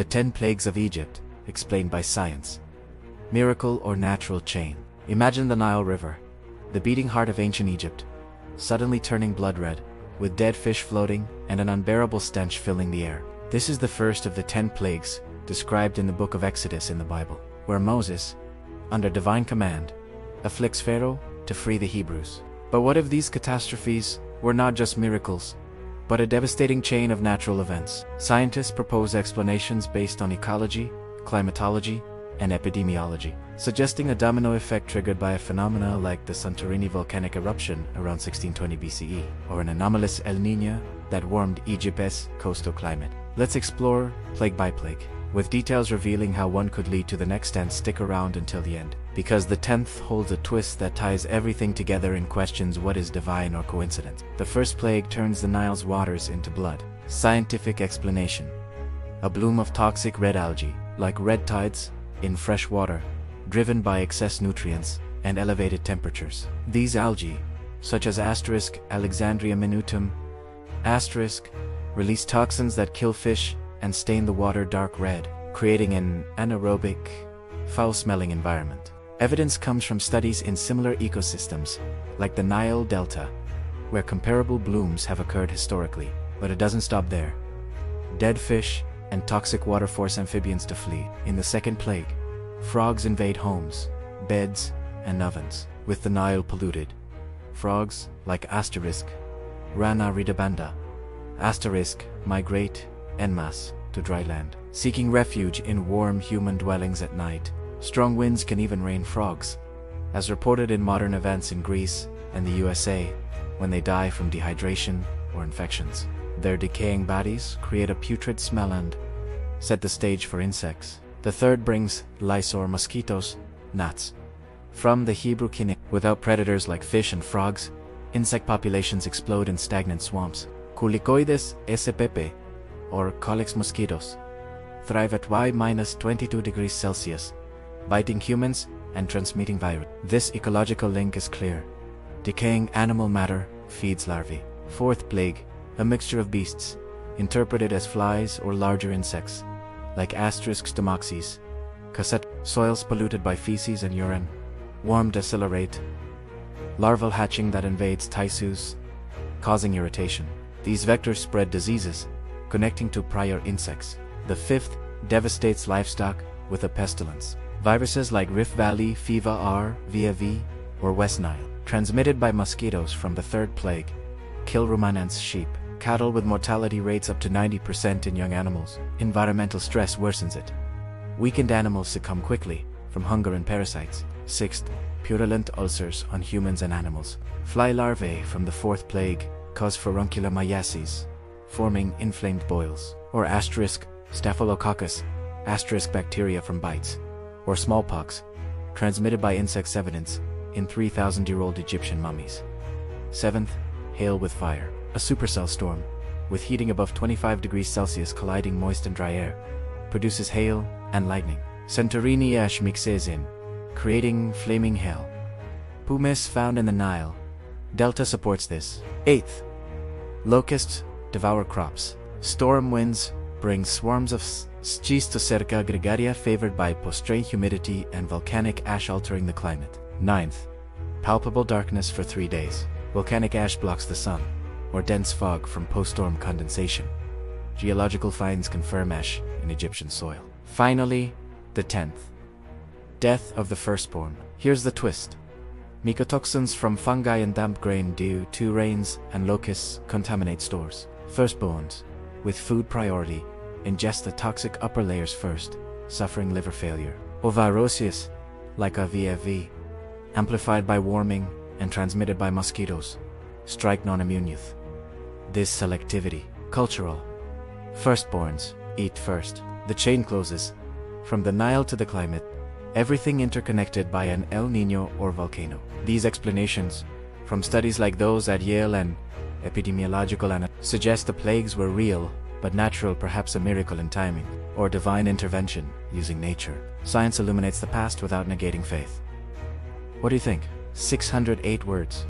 The 10 Plagues of Egypt, explained by science. Miracle or natural chain. Imagine the Nile River, the beating heart of ancient Egypt, suddenly turning blood red, with dead fish floating and an unbearable stench filling the air. This is the first of the 10 plagues described in the book of Exodus in the Bible, where Moses, under divine command, afflicts Pharaoh to free the Hebrews. But what if these catastrophes were not just miracles, but a devastating chain of natural events? Scientists propose explanations based on ecology, climatology, and epidemiology, suggesting a domino effect triggered by a phenomena like the Santorini volcanic eruption around 1620 BCE, or an anomalous El Niño that warmed Egypt's coastal climate. Let's explore plague by plague, with details revealing how one could lead to the next, and stick around until the end, because the 10th holds a twist that ties everything together and questions what is divine or coincidence. The first plague turns the Nile's waters into blood. Scientific explanation: a bloom of toxic red algae, like red tides, in fresh water, driven by excess nutrients and elevated temperatures. These algae, such as Alexandria minutum, release toxins that kill fish and stain the water dark red, creating an anaerobic, foul-smelling environment. Evidence comes from studies in similar ecosystems, like the Nile Delta, where comparable blooms have occurred historically. But it doesn't stop there. Dead fish and toxic water force amphibians to flee. In the second plague, frogs invade homes, beds, and ovens. With the Nile polluted, frogs, like Rana ridabanda, migrate en masse to dry land, seeking refuge in warm human dwellings at night. Strong winds can even rain frogs, as reported in modern events in Greece and the USA, when they die from dehydration or infections. Their decaying bodies create a putrid smell and set the stage for insects. The third brings lice or mosquitoes, gnats. From the Hebrew kinnick, without predators like fish and frogs, insect populations explode in stagnant swamps. Culicoides spp, or Colix mosquitoes, thrive at y-22 degrees Celsius, biting humans and transmitting virus. This ecological link is clear. Decaying animal matter feeds larvae. Fourth plague, a mixture of beasts, interpreted as flies or larger insects, like Stomoxys, cassette. Soils polluted by feces and urine, warm decelerate, larval hatching that invades tissues, causing irritation. These vectors spread diseases, connecting to prior insects. The fifth devastates livestock with a pestilence. Viruses like Rift Valley fever R, VAV, or West Nile, transmitted by mosquitoes from the third plague, kill ruminants, sheep, cattle, with mortality rates up to 90% in young animals. Environmental stress worsens it. Weakened animals succumb quickly from hunger and parasites. Sixth, purulent ulcers on humans and animals. Fly larvae from the fourth plague cause furunculomiasis, forming inflamed boils, or Staphylococcus, bacteria from bites, or smallpox, transmitted by insects, evidence in 3,000-year-old Egyptian mummies. Seventh, hail with fire. A supercell storm, with heating above 25 degrees Celsius colliding moist and dry air, produces hail and lightning. Santorini ash mixes in, creating flaming hail. Pumice found in the Nile Delta supports this. Eighth, locusts devour crops. Storm winds bring swarms of Schistocerca gregaria favored by post-strain humidity and volcanic ash altering the climate. Ninth, palpable darkness for 3 days. Volcanic ash blocks the sun, or dense fog from post-storm condensation. Geological finds confirm ash in Egyptian soil. Finally, the 10th. Death of the firstborn. Here's the twist. Mycotoxins from fungi and damp grain due to rains and locusts contaminate stores. Firstborns, with food priority, ingest the toxic upper layers first, suffering liver failure. Oviroses, like a VFV, amplified by warming and transmitted by mosquitoes, strike non-immune youth. This selectivity, cultural. Firstborns eat first. The chain closes. From the Nile to the climate, everything interconnected by an El Niño or volcano. These explanations, from studies like those at Yale and Epidemiological, suggest the plagues were real, but natural, perhaps a miracle in timing, or divine intervention using nature. Science illuminates the past without negating faith. What do you think? 608 words.